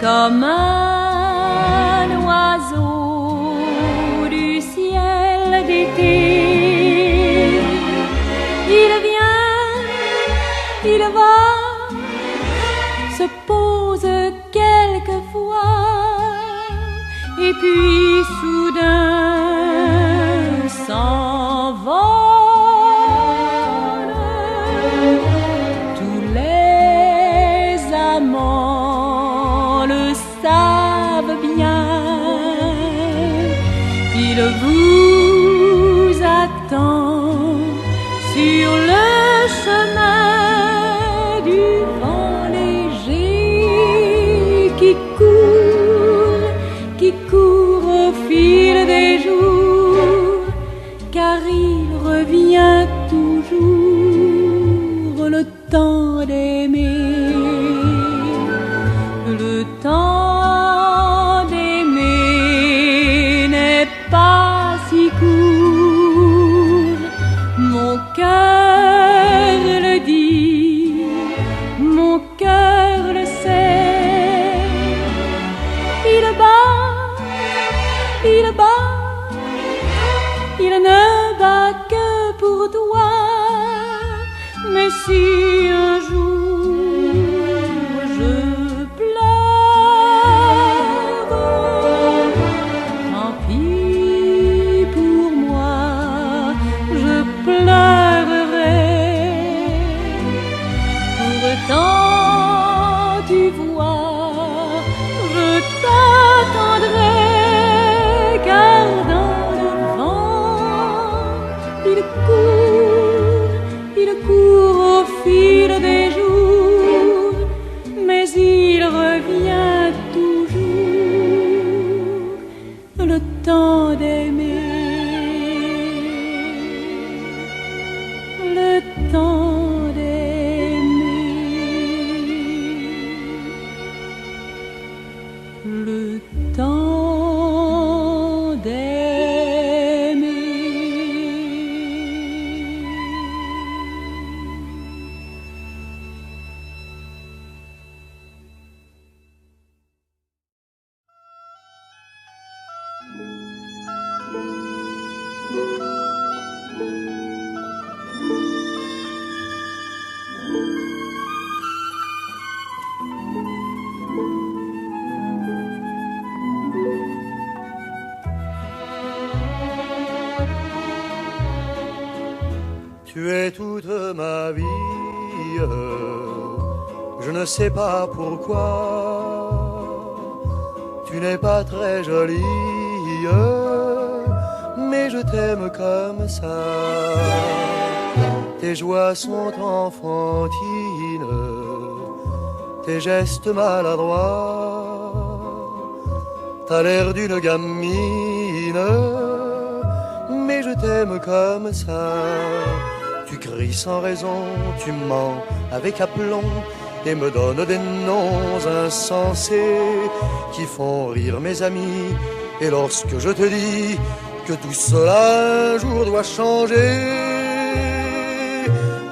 comme un oiseau du ciel d'été. Il vient, il va, se pose quelquefois, et puis soudain s'envole. Tous les amants le savent bien, il vous attend sur le chemin du vent léger qui court au fil des jours, car il revient toujours le temps d'aimer, le temps d'aimer n'est pas si court. Mon cœur le dit, mon cœur le sait. Il bat, il bat, il ne bat que pour toi. Mais si un jour je pleure, tant pis pour moi, je pleurerai. Pourtant tu vois, je t'attendrai, car dans le vent il court au fil des jours, mais il revient toujours le temps d'aimer, le temps d'aimer, le temps d'aimer. Tu es toute ma vie, je ne sais pas pourquoi. Tu n'es pas très jolie, mais je t'aime comme ça. Tes joies sont enfantines, tes gestes maladroits. T'as l'air d'une gamine, mais je t'aime comme ça. Tu cries sans raison, tu mens avec aplomb et me donnes des noms insensés qui font rire mes amis. Et lorsque je te dis que tout cela un jour doit changer,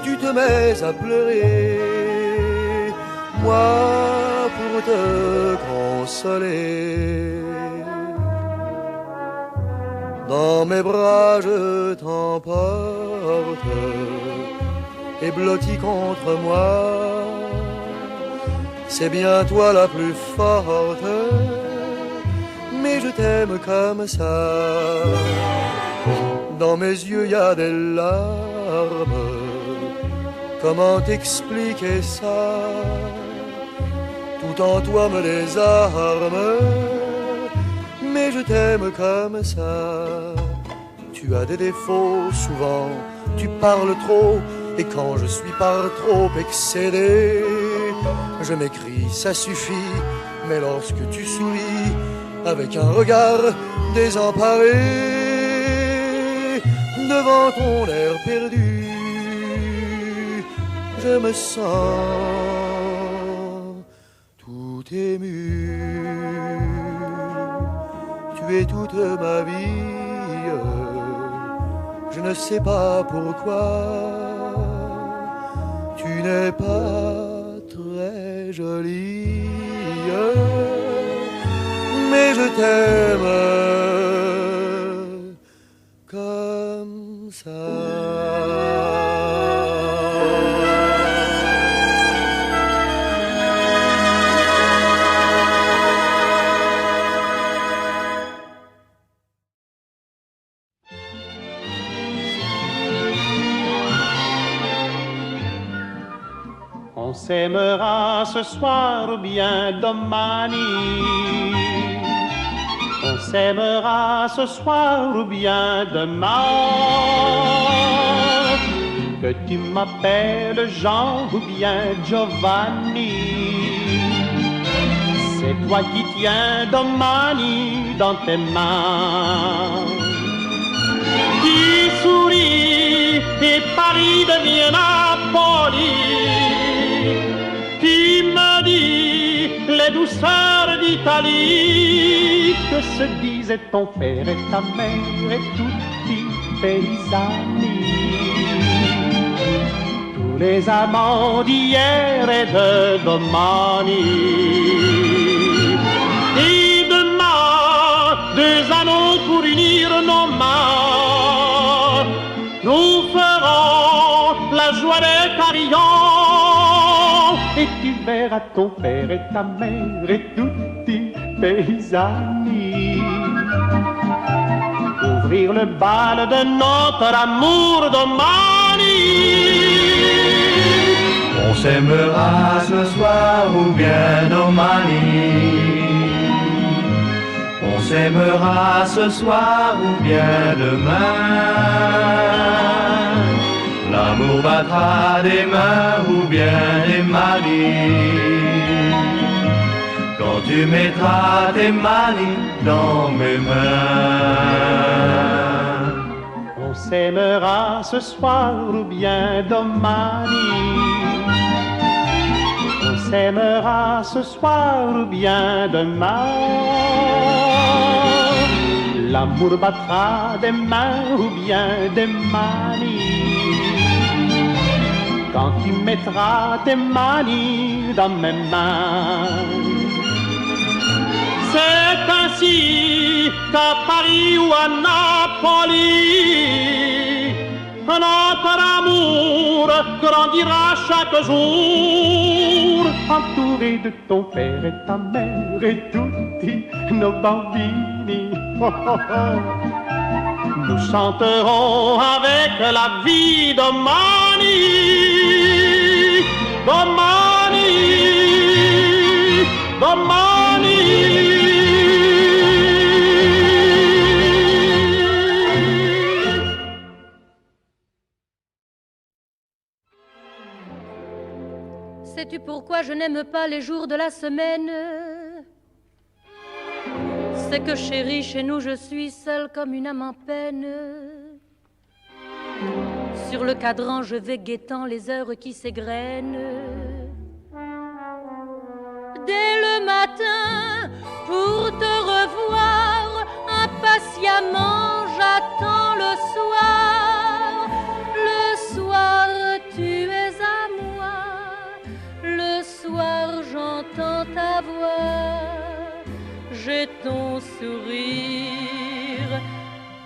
tu te mets à pleurer. Moi, pour te consoler, dans mes bras je t'emporte, et blotti contre moi, c'est bien toi la plus forte, mais je t'aime comme ça. Dans mes yeux y a des larmes, comment t'expliquer ça? Tout en toi me désarme, mais je t'aime comme ça. Tu as des défauts, souvent tu parles trop, et quand je suis par trop excédé, je m'écris, ça suffit. Mais lorsque tu souris avec un regard désemparé, devant ton air perdu, je me sens tout ému. Tu es toute ma vie, je ne sais pas pourquoi. Tu n'es pas très jolie, je t'aime comme ça. On s'aimera ce soir ou bien domani. On s'aimera ce soir ou bien demain. Que tu m'appelles Jean ou bien Giovanni. C'est toi qui tiens domani dans tes mains. Qui sourit et Paris devient Napoli. Qui me dit les douceurs d'Italie. Que se disaient ton père et ta mère et tutti i paesani. Tous les amants d'hier et de domani. Et demain, deux anneaux pour unir nos mains. Nous ferons la joie des carillons. Et tu verras ton père et ta mère et tutti i paesani ouvrir le bal de notre amour domani. On s'aimera ce soir ou bien domani. On s'aimera ce soir ou bien demain. L'amour battra des mains ou bien des manis. Quand tu mettras tes manis dans mes mains. On s'aimera ce soir ou bien domani. On s'aimera ce soir ou bien demain. L'amour battra des mains ou bien des manis. Quand tu mettras tes manis dans mes mains. C'est ainsi qu'à Paris ou à Napoli, notre amour grandira chaque jour, entouré de ton père et ta mère et tutti nos bambini. Oh, oh, oh. Nous chanterons avec la vie domani, domani, domani. Sais-tu pourquoi je n'aime pas les jours de la semaine? C'est que chérie, chez nous je suis seule comme une âme en peine. Sur le cadran je vais guettant les heures qui s'égrènent. Dès le matin, pour te revoir, impatiemment j'attends le soir. Le soir tu es à moi, le soir j'entends ta voix. J'ai ton sourire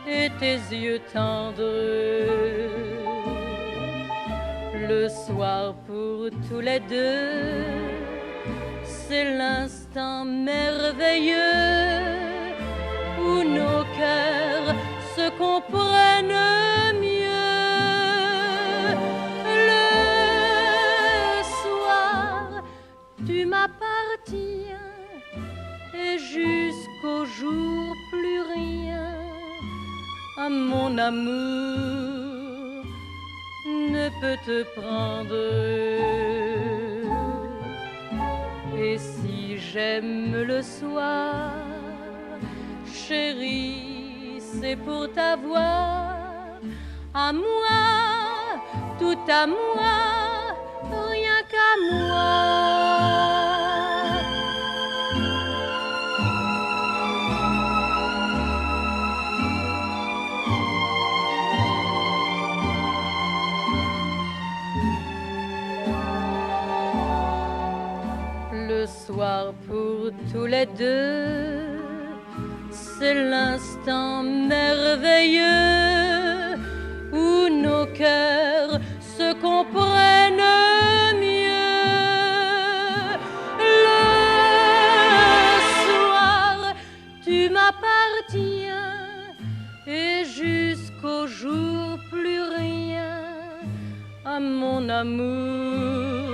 et tes yeux tendres. Le soir pour tous les deux, c'est l'instant merveilleux où nos cœurs se comprennent mieux. Le soir, tu m'appartiens et jusqu'au jour plus rien à mon amour ne peut te prendre. Et si j'aime le soir, chérie, c'est pour t'avoir à moi, tout à moi, rien qu'à moi. Le soir pour tous les deux, c'est l'instant merveilleux où nos cœurs se comprennent mieux. Le soir, tu m'appartiens et jusqu'au jour plus rien à mon amour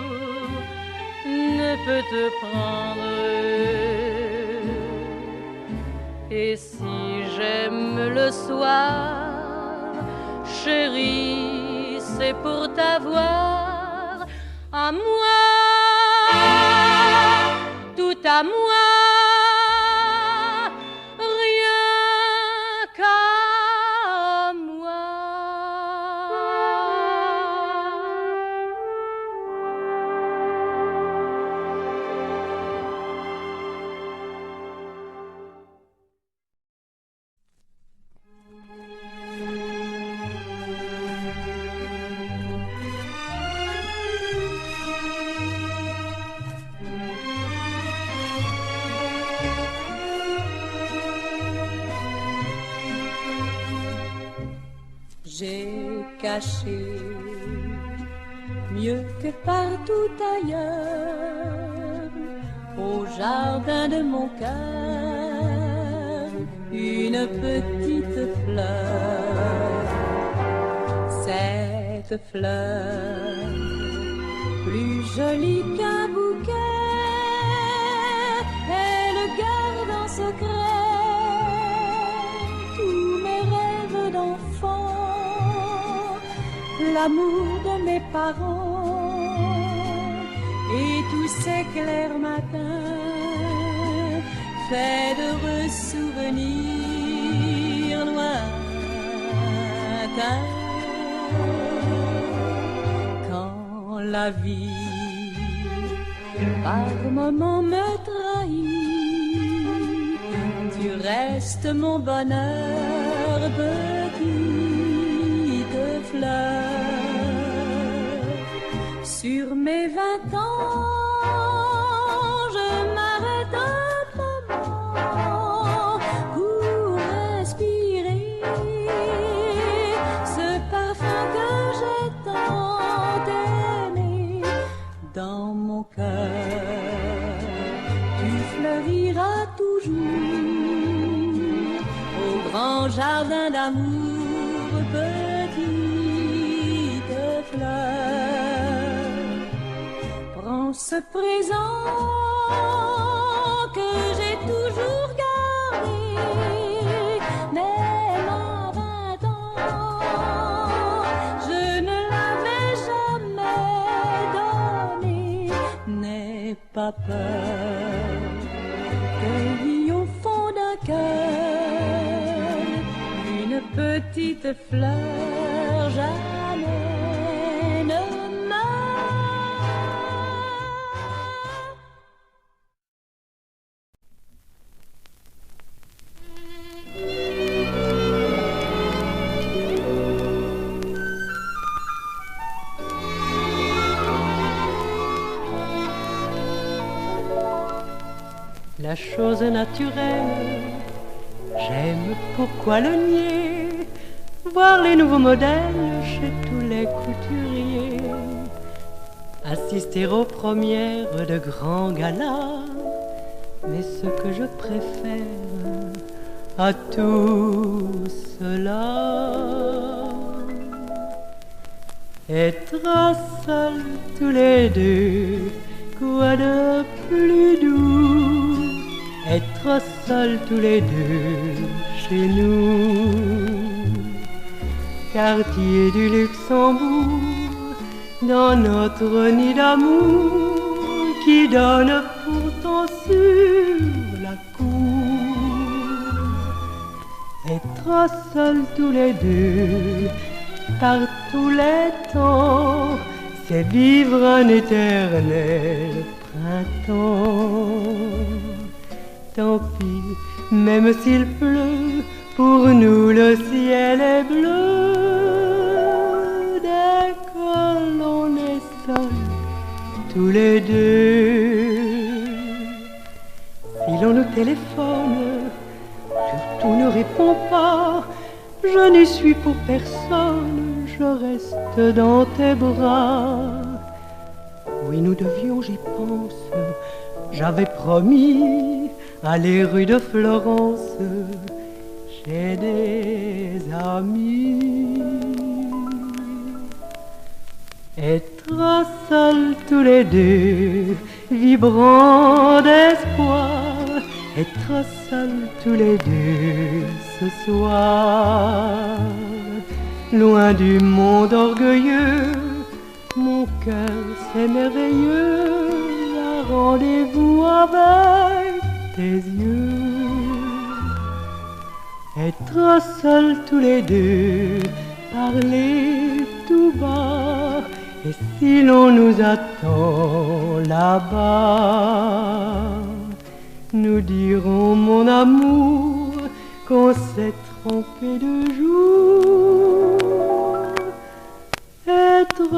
ne peut te prendre. Et si j'aime le soir, chérie, c'est pour t'avoir à moi, tout à moi. J'ai caché mieux que partout ailleurs au jardin de mon cœur une petite fleur. Cette fleur, plus jolie qu'un bouquet, elle garde en secret tous mes rêves d'enfant, l'amour de mes parents et tous ces clairs matins faits d'heureux souvenirs lointains. Quand la vie par moments me trahit, tu restes mon bonheur, petite fleur. Sur mes 20 ans, je m'arrête un moment pour respirer ce parfum que j'ai tant aimé. Dans mon cœur, tu fleuriras toujours au grand jardin d'amour, petite fleur. Prends ce présent que j'ai toujours gardé, même à 20 ans, je ne l'avais jamais donné. N'aie pas peur, cueillis au fond d'un cœur une petite fleur, jamais ne La chose naturelle, j'aime, pourquoi le nier, voir les nouveaux modèles chez tous les couturiers, assister aux premières de grands galas. Mais ce que je préfère à tout cela, être seuls tous les deux, quoi de plus doux, être seuls tous les deux chez nous, quartier du Luxembourg, dans notre nid d'amour qui donne pourtant sur la cour. Être seuls tous les deux par tous les temps, c'est vivre un éternel printemps. Tant pis, même s'il pleut, pour nous le ciel est bleu. Dès que l'on est seuls tous les deux, si l'on nous téléphone, pour personne, je reste dans tes bras. Oui, nous devions, j'y pense, j'avais promis aller rue de Florence chez des amis. Être seuls tous les deux, vibrants d'espoir, être seuls tous les deux ce soir, loin du monde orgueilleux, mon cœur c'est merveilleux, un rendez-vous avec tes yeux. Être seuls tous les deux, parler tout bas, et si l'on nous attend là-bas, nous dirons mon amour qu'on s'est trompé de jour. Être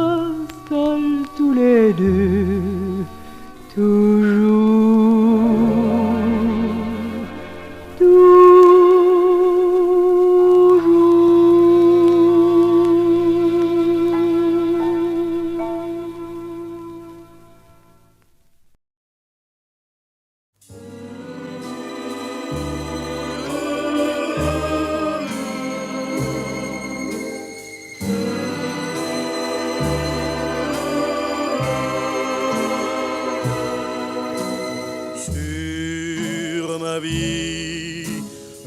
seuls tous les deux, toujours, toujours.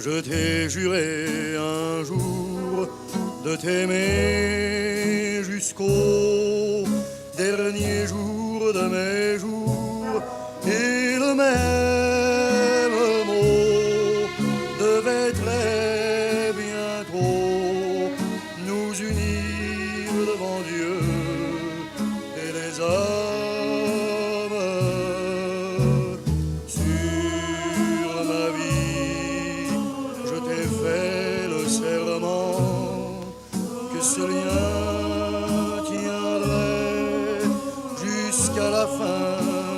Je t'ai juré un jour de t'aimer jusqu'au dernier jour de mes jours, et le même mot devait très bientôt nous unir devant Dieu et les hommes. Sur ma vie, je t'ai fait le serment que ce lien tiendrait jusqu'à la fin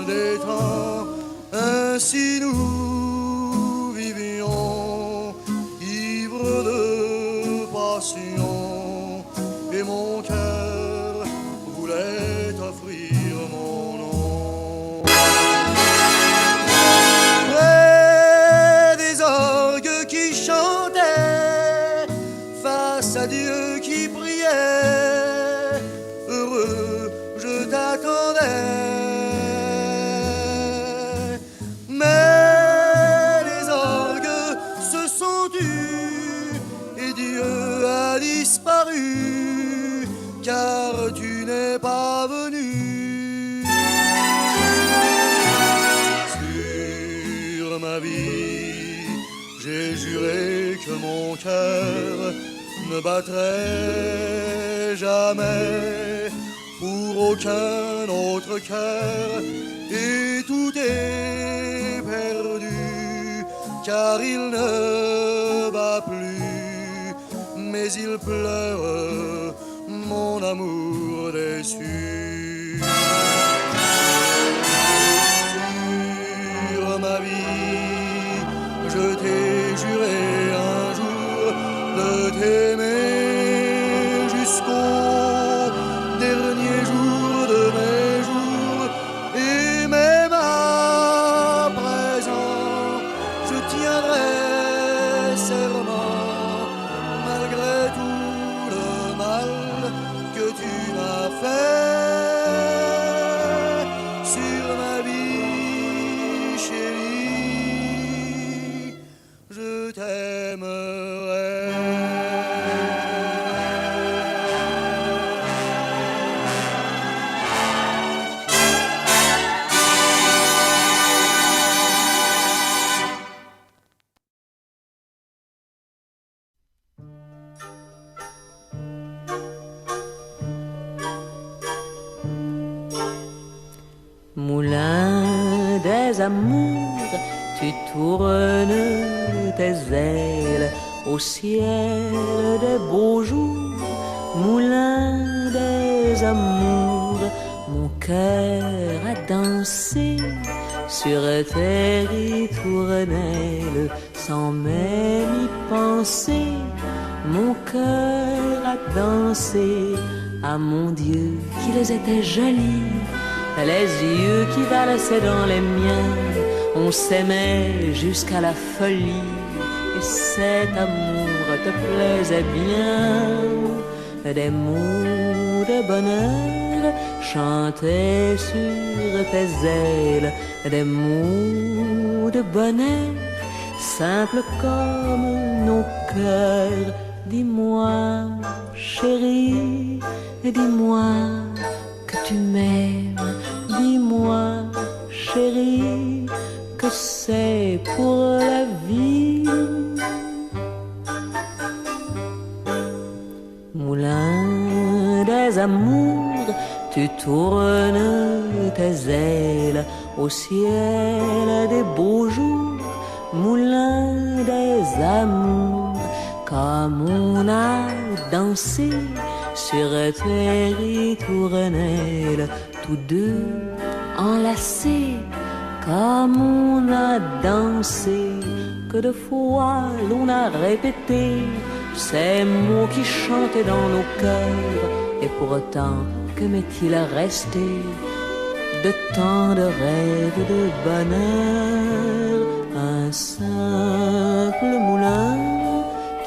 des temps. Ainsi nous vivions, ivres de passion, et mon cœur voulait offrir mon nom. Et des orgues qui chantaient face à Dieu qui priait, heureux je t'attendais. Mais les orgues se sont tus et Dieu a disparu, car tu n'es pas venu. Sur ma vie, j'ai juré que mon cœur ne battrait jamais pour aucun autre cœur, et tout est perdu, car il ne bat plus, mais il pleure mon amour déçu. Sur ma vie, je t'ai juré un jour de t'aimer jusqu'au dernier jour de mes jours, et même à présent je tiendrai serment malgré tout le mal que tu m'as fait. Sur ma vie, chérie, je t'aimerai. Moulin des amours, tu tournes tes ailes au ciel des beaux jours. Moulin des amours, mon cœur a dansé sur tes ritournelles sans même y penser. mon cœur a dansé. Ah mon Dieu, qu'ils étaient jolis, les yeux qui valsaient dans les miens. On s'aimait jusqu'à la folie, et cet amour te plaisait bien. Des mots de bonheur chantaient sur tes ailes, des mots de bonheur simples comme nos cœurs. Dis-moi, chérie, dis-moi que tu m'aimes. Dis-moi, chérie, que c'est pour la vie. Moulin des amours, tu tournes tes ailes au ciel des beaux jours. Moulin des amours, comme on a dansé sur tes ritournelles, tous deux enlacés, comme on a dansé, que de fois l'on a répété ces mots qui chantaient dans nos cœurs. Et pourtant, que m'est-il resté de tant de rêves de bonheur? Un simple moulin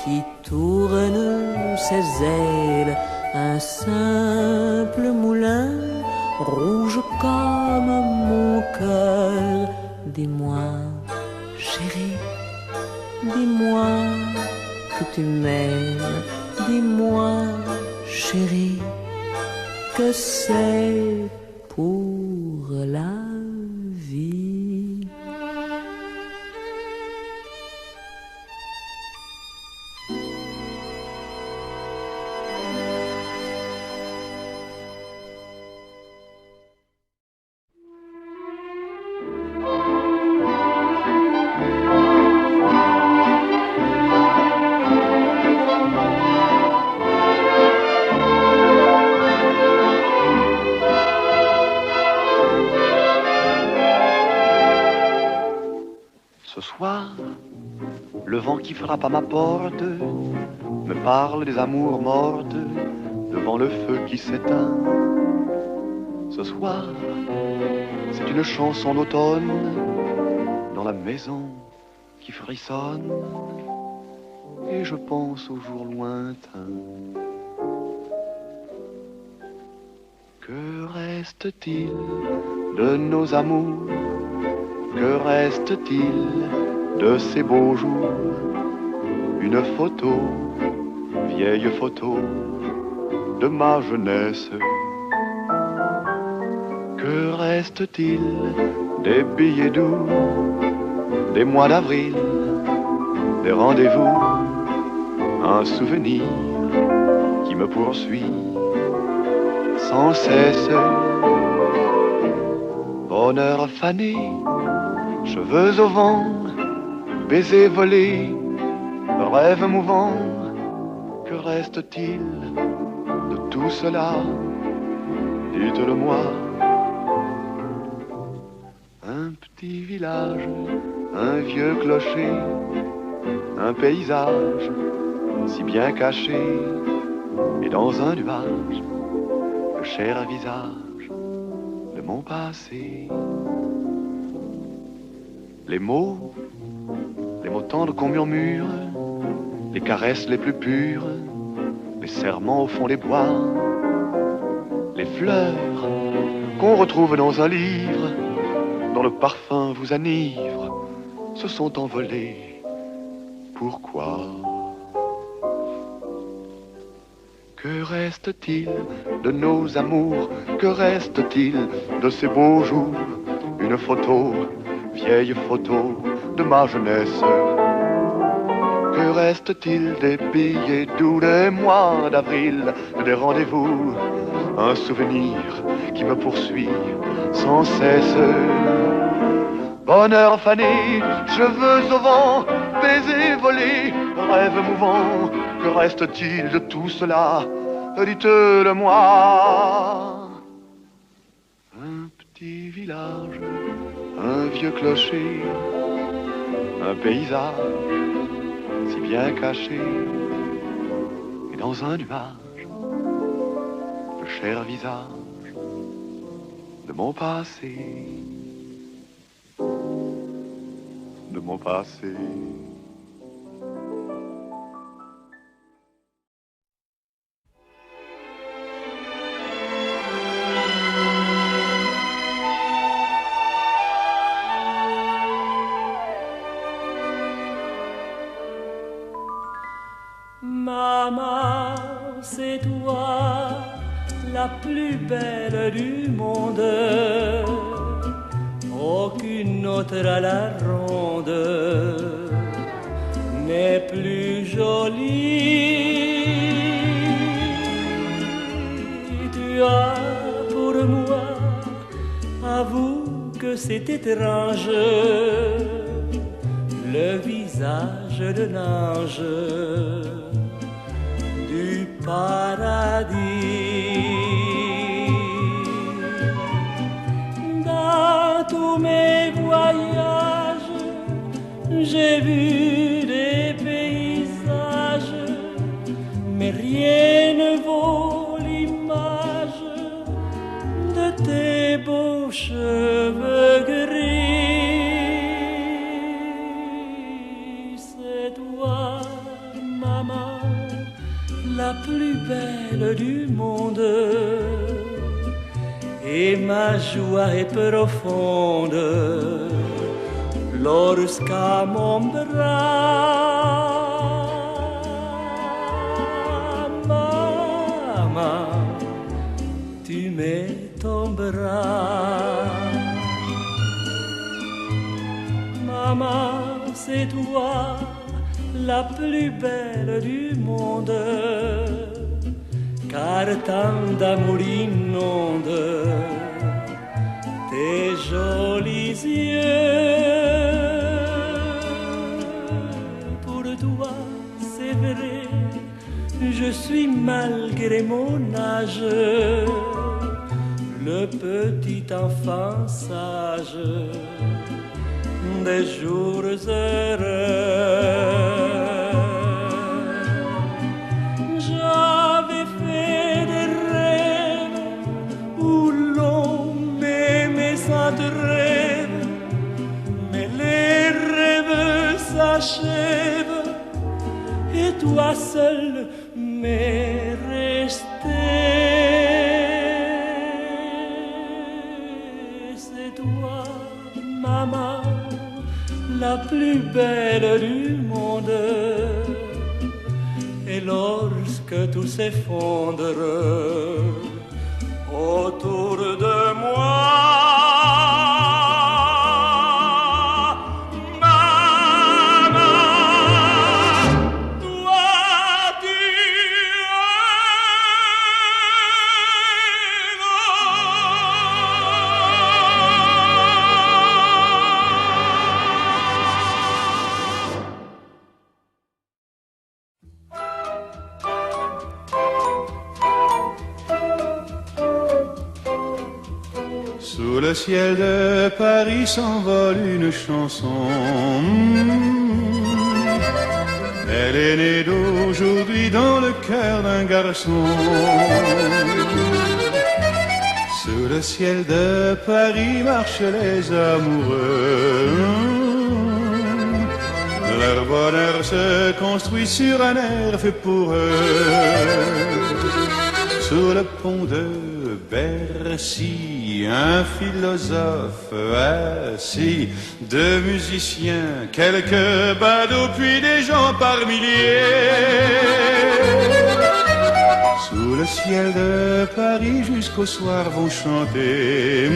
qui tourne ses ailes, un simple moulin rouge comme mon cœur. Dis-moi, chérie, dis-moi que tu m'aimes. Dis-moi, chérie, que c'est pour la vie. Ce soir, le vent qui frappe à ma porte me parle des amours mortes devant le feu qui s'éteint. Ce soir, c'est une chanson d'automne dans la maison qui frissonne, et je pense aux jours lointains. Que reste-t-il de nos amours? Que reste-t-il de ces beaux jours? Une photo, vieille photo de ma jeunesse. Que reste-t-il des billets doux, des mois d'avril, des rendez-vous? Un souvenir qui me poursuit sans cesse. Bonheur fané, cheveux au vent, baisers volés, rêves mouvants. Que reste-t-il de tout cela? Dites-le-moi. Un petit village, un vieux clocher, un paysage si bien caché, et dans un nuage, le cher visage de mon passé. Les mots tendres qu'on murmure, les caresses les plus pures, les serments au fond des bois, les fleurs qu'on retrouve dans un livre, dont le parfum vous enivre, se sont envolés. Pourquoi? Que reste-t-il de nos amours? Que reste-t-il de ces beaux jours? Une photo, vieille photo de ma jeunesse. Que reste-t-il des billets doux, des mois d'avril, des rendez-vous? Un souvenir qui me poursuit sans cesse. Bonheur fané, cheveux au vent, baisers volés, rêves mouvants. Que reste-t-il de tout cela? Dites-le-moi. Un petit village, un vieux clocher, un paysage si bien caché, dans un nuage, le cher visage de mon passé, de mon passé. Maman, c'est toi la plus belle du monde. Aucune autre à la ronde n'est plus jolie. Tu as pour moi, avoue que c'est étrange, le visage de l'ange du paradis. Dans tous mes voyages, j'ai vu des paysages, mais rien ne vaut l'image de tes beaux cheveux gris. C'est toi, maman, la plus belle du monde, et ma joie est profonde lorsqu'à mon bras, maman, tu mets ton bras. Maman, c'est toi la plus belle du monde, car tant d'amour inonde tes jolis yeux. Pour toi, c'est vrai, je suis malgré mon âge le petit enfant sage des jours heureux. J'avais fait des rêves où l'on m'aimait sans trêve, mais les rêves s'achèvent et toi seul m'es resté. C'est toi, maman, la plus belle du monde. Et lorsque tout s'effondre autour de moi, Sous le ciel de Paris s'envole une chanson. Elle est née d'aujourd'hui dans le cœur d'un garçon. Sous le ciel de Paris marchent les amoureux. Leur bonheur se construit sur un air fait pour eux. Sur le pont de Bercy, un philosophe assis, deux musiciens, quelques badauds, puis des gens par milliers. Sous le ciel de Paris jusqu'au soir vont chanter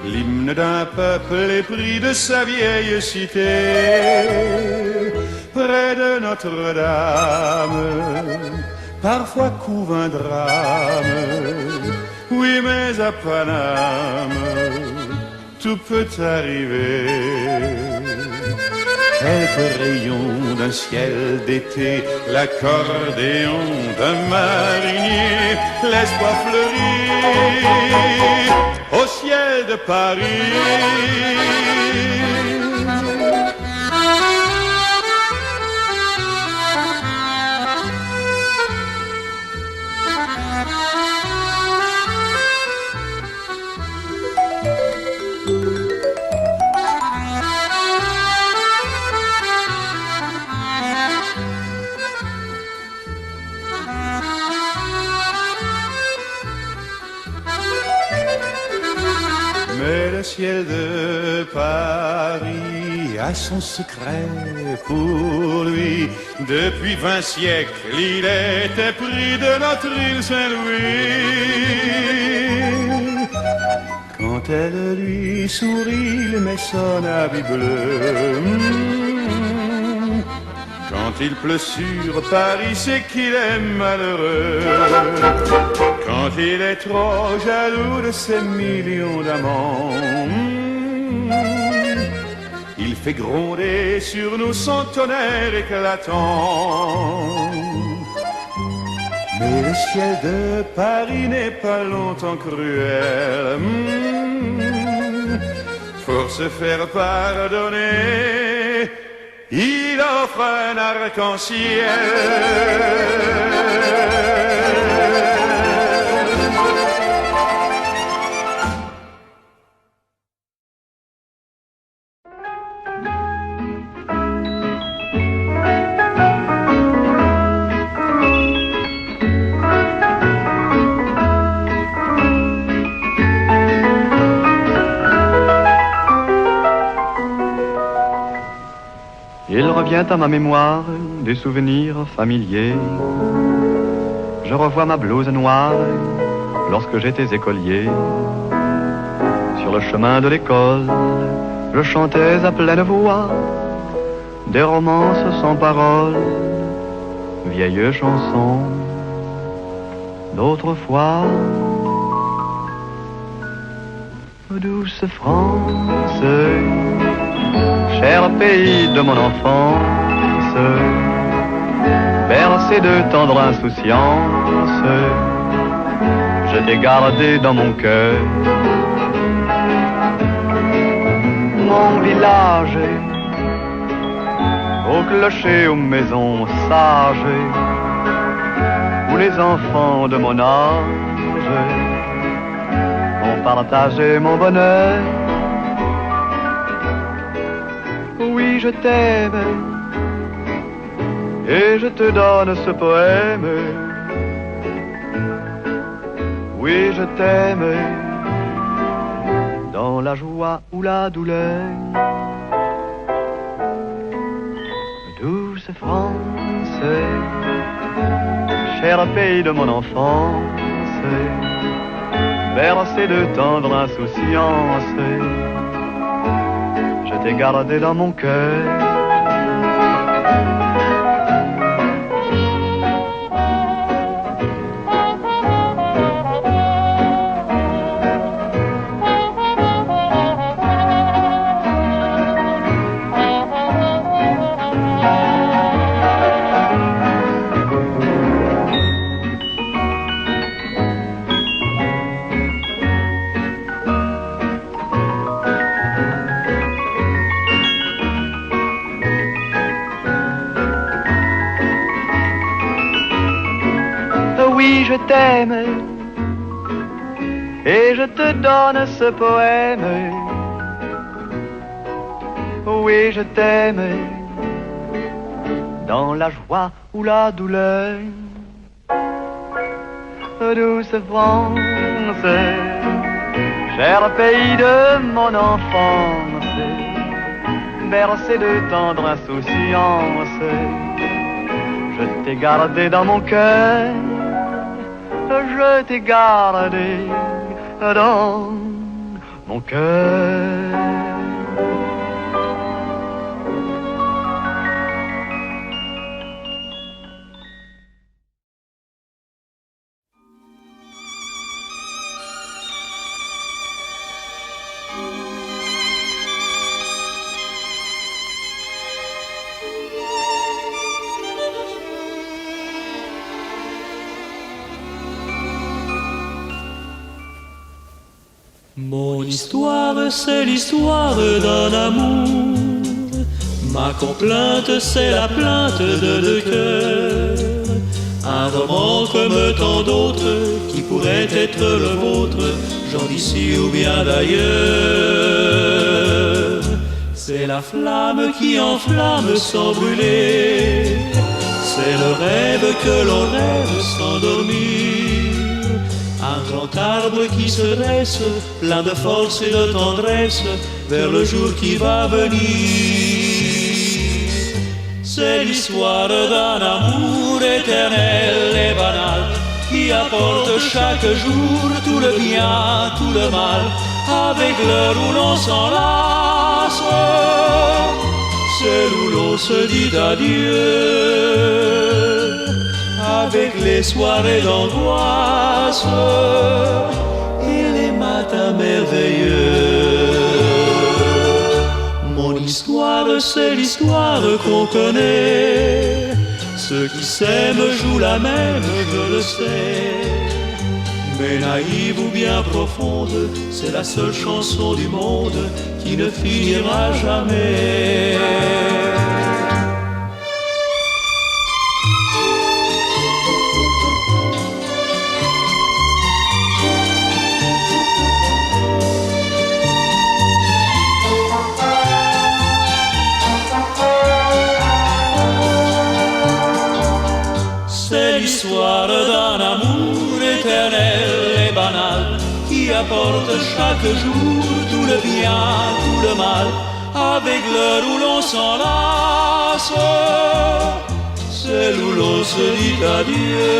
l'hymne d'un peuple épris de sa vieille cité. Près de Notre-Dame, parfois couve un drame, oui mais à Paname, tout peut arriver. Quelques rayons d'un ciel d'été, l'accordéon d'un marinier, l'espoir fleurit au ciel de Paris. ciel de Paris a son secret pour lui. Depuis 20 siècles, il était pris de notre île Saint-Louis. Quand elle lui sourit, il met son habit bleu. Quand il pleut sur Paris, c'est qu'il est malheureux. Quand il est trop jaloux de ses millions d'amants, il fait gronder sur nous son tonnerre éclatant. Mais le ciel de Paris n'est pas longtemps cruel. Pour se faire pardonner, il offre un arc-en-ciel. Il revient à ma mémoire des souvenirs familiers. Je revois ma blouse noire lorsque j'étais écolier. Sur le chemin de l'école, je chantais à pleine voix des romances sans paroles, vieilles chansons d'autrefois. Douce France, cher pays de mon enfance, bercé de tendre insouciance, je t'ai gardé dans mon cœur. Mon village, au clocher, aux maisons sages, où les enfants de mon âge ont partagé mon bonheur. Oui, je t'aime, et je te donne ce poème. Oui, je t'aime, dans la joie ou la douleur. Douce France, cher pays de mon enfance, bercé de tendre insouciance, je t'ai gardé dans mon cœur. Oui, je t'aime, et je te donne ce poème. Oui, je t'aime, dans la joie ou la douleur. Douce France, cher pays de mon enfance, bercé de tendre insouciance, je t'ai gardé dans mon cœur. Je t'ai gardé dans mon cœur. Mon histoire, c'est l'histoire d'un amour. Ma complainte, c'est la plainte de deux cœurs. Un roman comme tant d'autres qui pourrait être le vôtre, genre d'ici ou bien d'ailleurs. C'est la flamme qui enflamme sans brûler. C'est le rêve que l'on rêve sans dormir. un grand arbre qui se dresse, plein de force et de tendresse, vers le jour qui va venir. C'est l'histoire d'un amour éternel et banal, qui apporte chaque jour tout le bien, tout le mal, avec l'heure où l'on s'enlace, celle où l'on se dit adieu, avec les soirées d'angoisse et les matins merveilleux. Mon histoire, c'est l'histoire qu'on connaît. Ceux qui s'aiment jouent la même, je le sais. Mais naïve ou bien profonde, c'est la seule chanson du monde qui ne finira jamais. C'est l'histoire d'un amour éternel et banal, qui apporte chaque jour tout le bien, tout le mal, avec l'heure où l'on s'enlace, celle où l'on se dit adieu,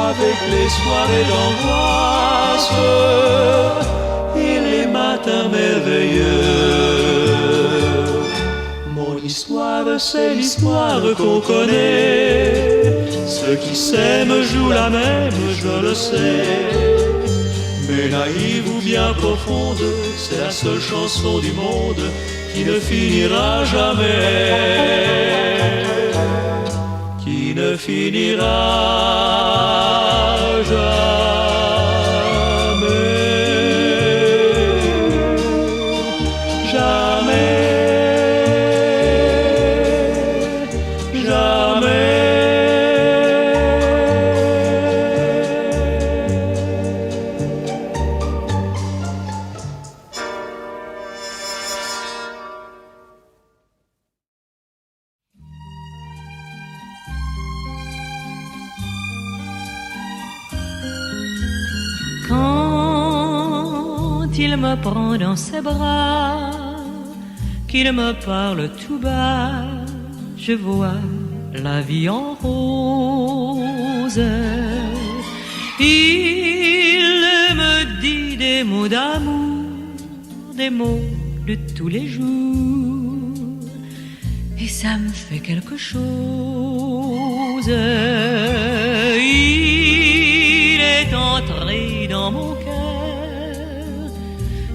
avec les soirées d'angoisse et les matins merveilleux. Mon histoire, c'est l'histoire qu'on connaît. Ceux qui s'aiment jouent la même, je le sais. Mais naïve ou bien profonde, c'est la seule chanson du monde qui ne finira jamais. Qui ne finira jamais. Quand il me prend dans ses bras, qu'il me parle tout bas, je vois la vie en rose. Il me dit des mots d'amour, des mots de tous les jours, et ça me fait quelque chose. Il est entré dans mon cœur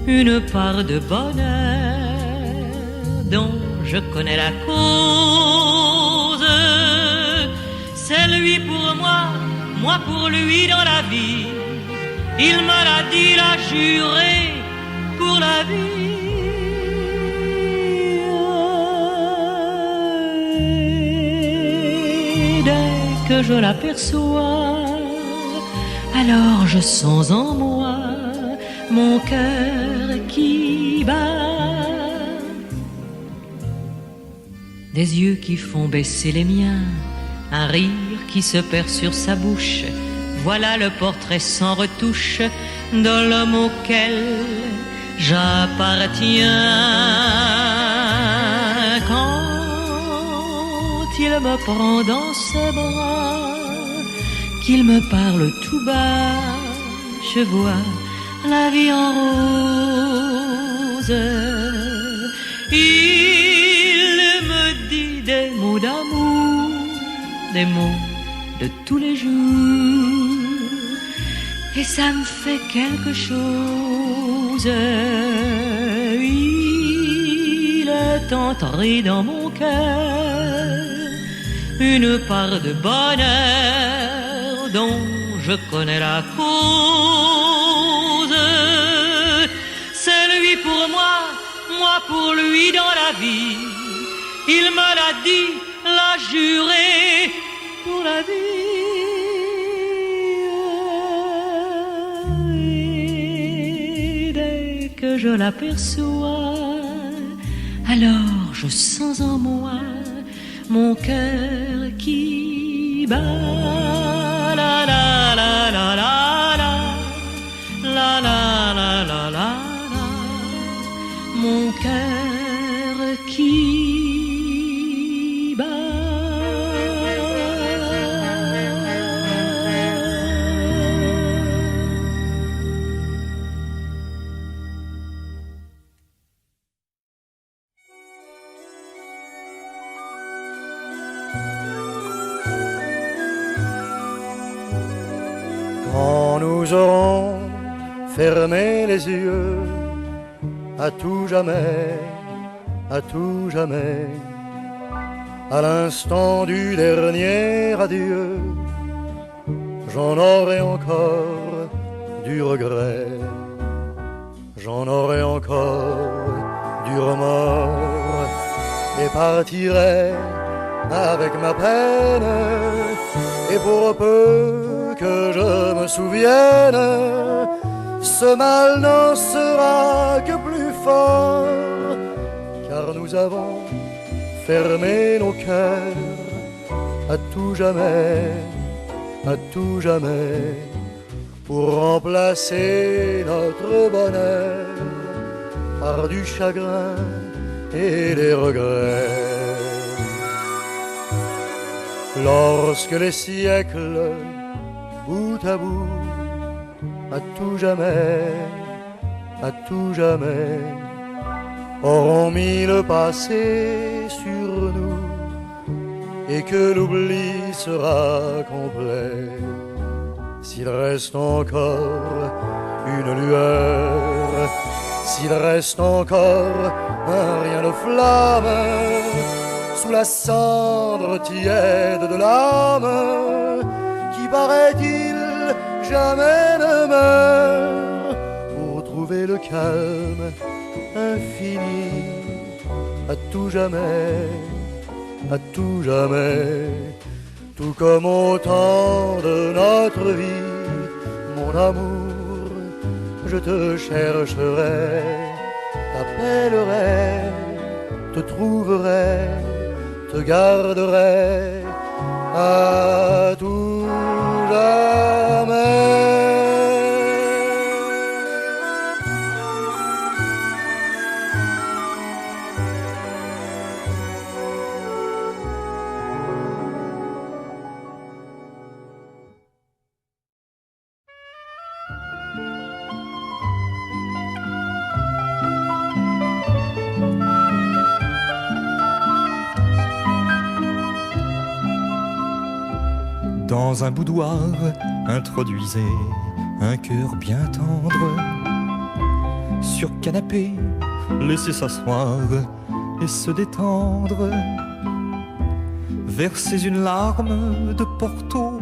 une part de bonheur dont je connais la cause. C'est lui pour moi, moi pour lui dans la vie. Il me l'a dit, l'a juré pour la vie. Dès que je l'aperçois, alors je sens en moi mon cœur qui bat. Des yeux qui font baisser les miens, un rire qui se perd sur sa bouche. Voilà le portrait sans retouche de l'homme auquel j'appartiens. Quand il me prend dans ses bras, qu'il me parle tout bas, je vois la vie en rose. Il me dit des mots d'amour, des mots de tous les jours, et ça me fait quelque chose. Il est entré dans mon cœur une part de bonheur dont je connais la cause. C'est lui pour moi, moi pour lui dans la vie. Il me l'a dit, l'a juré pour la vie. Et dès que je l'aperçois, alors je sens en moi mon cœur qui bat. La la la la la la la la, mon cœur qui bat. Quand nous aurons fermé les yeux, à tout jamais, à tout jamais, à l'instant du dernier adieu, j'en aurai encore du regret, j'en aurai encore du remords, et partirai avec ma peine, et pour peu que je me souvienne, ce mal n'en sera que plus fort, car nous avons fermé nos cœurs à tout jamais, à tout jamais, pour remplacer notre bonheur par du chagrin et des regrets. Lorsque les siècles, bout à bout, à tout jamais, auront mis le passé sur nous, et que l'oubli sera complet, s'il reste encore une lueur, s'il reste encore un rien de flamme, sous la cendre tiède de l'âme, qui paraît-il jamais ne meurt, pour trouver le calme infini, à tout jamais, à tout jamais, tout comme au temps de notre vie, mon amour, je te chercherai, t'appellerai, te trouverai, te garderai à tout jamais. Dans un boudoir, introduisez un cœur bien tendre. Sur canapé, laissez s'asseoir et se détendre. Versez une larme de Porto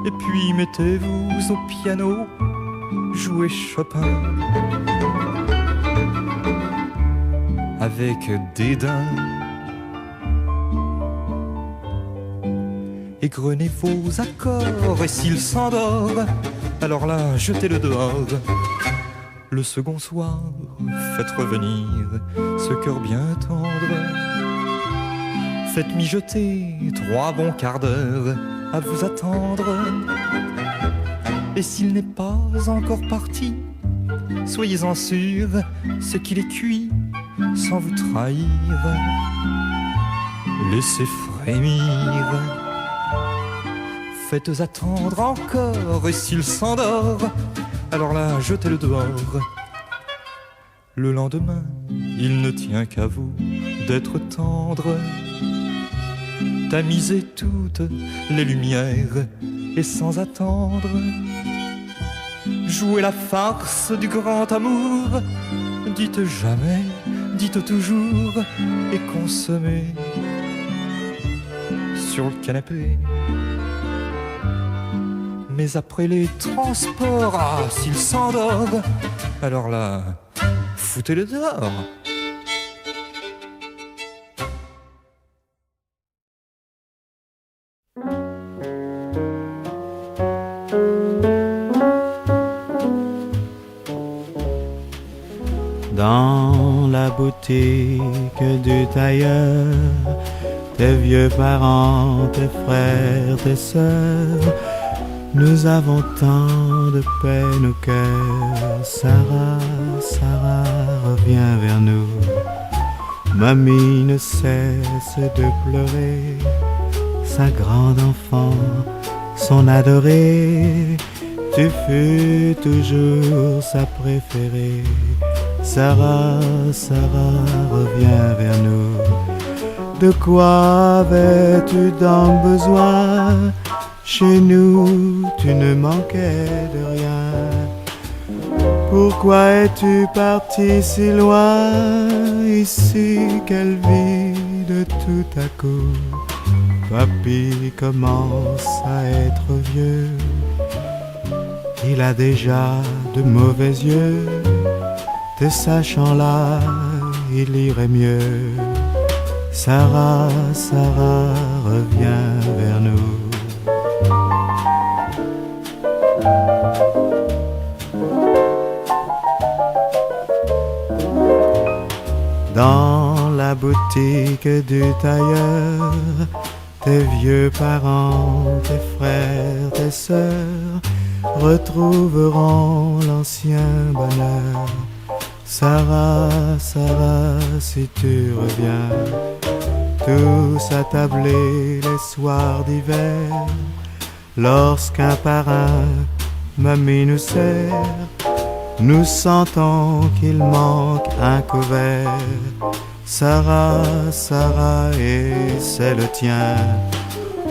et puis mettez-vous au piano, jouez Chopin avec dédain. Égrenez vos accords, et s'il s'endort, alors là, jetez-le dehors. Le second soir, faites revenir ce cœur bien tendre. Faites mijoter 3 bons quarts d'heure à vous attendre. Et s'il n'est pas encore parti, soyez-en sûr, ce qu'il est cuit sans vous trahir. Laissez frémir. Faites attendre encore, et s'il s'endort, alors là, jetez-le dehors. Le lendemain, il ne tient qu'à vous d'être tendre. Tamisez toutes les lumières, et sans attendre, jouez la farce du grand amour. Dites jamais, dites toujours, et consommez sur le canapé. Mais après les transports, ah, s'il s'endort, alors là, foutez-le dehors. Dans la boutique du tailleur, tes vieux parents, tes frères, tes sœurs Nous avons tant de peine au cœur. Sarah, Sarah, reviens vers nous. Mamie ne cesse de pleurer. Sa grande enfant, son adorée. Tu fus toujours sa préférée. Sarah, Sarah, reviens vers nous. De quoi avais-tu donc besoin? Chez nous, tu ne manquais de rien. Pourquoi es-tu parti si loin? Ici, quelle vie de tout à coup. Papy commence à être vieux. Il a déjà de mauvais yeux. Te sachant là, il irait mieux. Sarah, Sarah, reviens vers nous. Dans la boutique du tailleur, tes vieux parents, tes frères, tes sœurs retrouveront l'ancien bonheur. Sarah, Sarah, si tu reviens, tous attablés les soirs d'hiver, lorsqu'un parrain, mamie nous sert, nous sentons qu'il manque un couvert. Sarah, Sarah, et c'est le tien.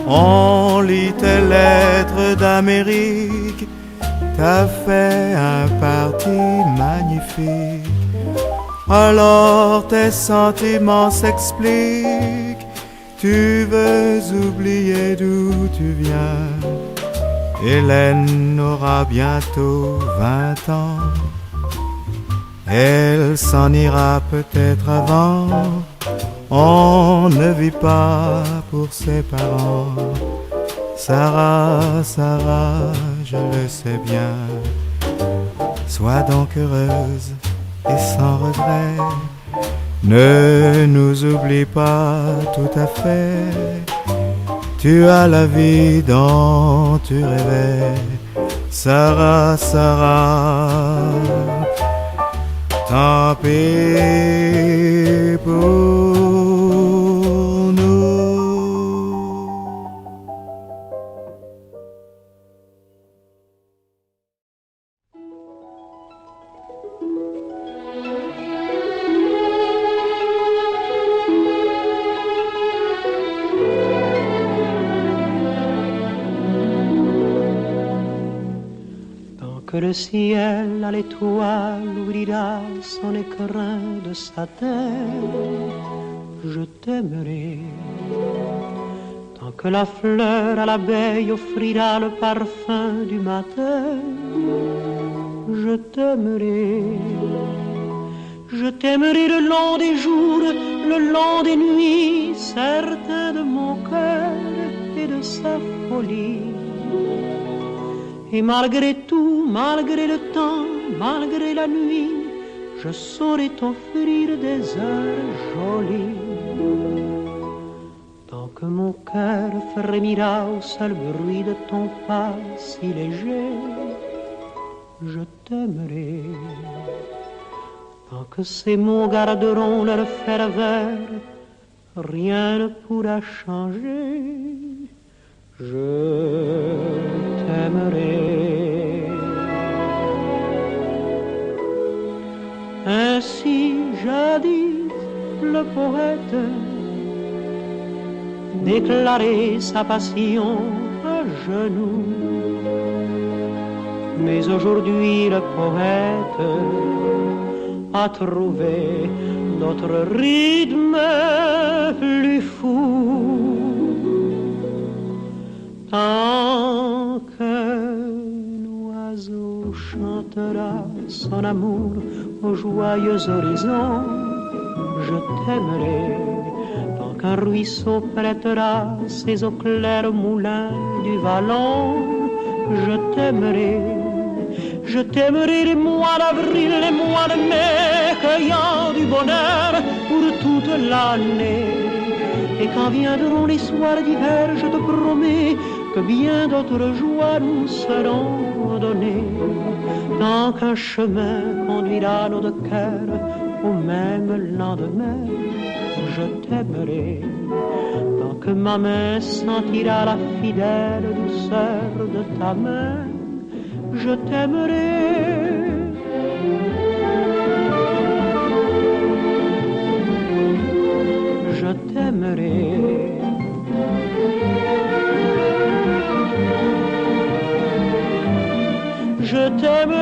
On lit tes lettres d'Amérique. T'as fait un parti magnifique. Alors tes sentiments s'expliquent. Tu veux oublier d'où tu viens. Hélène aura bientôt 20 ans. Elle s'en ira peut-être avant. On ne vit pas pour ses parents. Sarah, Sarah, je le sais bien. Sois donc heureuse et sans regret. Ne nous oublie pas tout à fait. Tu as la vie dont tu rêvais. Sarah, Sarah, tant pis pour nous. Que le ciel à l'étoile ouvrira son écrin de satin, je t'aimerai. Tant que la fleur à l'abeille offrira le parfum du matin, je t'aimerai. Je t'aimerai le long des jours, le long des nuits, certain de mon cœur et de sa folie. Et malgré tout, malgré le temps, malgré la nuit, je saurai t'offrir des heures jolies. Tant que mon cœur frémira au seul bruit de ton pas si léger, je t'aimerai. Tant que ces mots garderont leur ferveur, rien ne pourra changer. Je t'aimerai. Ainsi jadis le poète déclarait sa passion à genoux. Mais aujourd'hui le poète a trouvé notre rythme plus fou. Tant qu'un oiseau chantera son amour aux joyeux horizons, je t'aimerai. Tant qu'un ruisseau prêtera ses eaux claires au moulin du vallon, je t'aimerai. Je t'aimerai les mois d'avril, les mois de mai, cueillant du bonheur pour toute l'année. Et quand viendront les soirs d'hiver, je te promets que bien d'autres joies nous seront données, tant qu'un chemin conduira nos deux cœurs au même lendemain. Je t'aimerai, tant que ma main sentira la fidèle douceur de ta main. Je t'aimerai. Je t'aimerai. Je t'aimerai.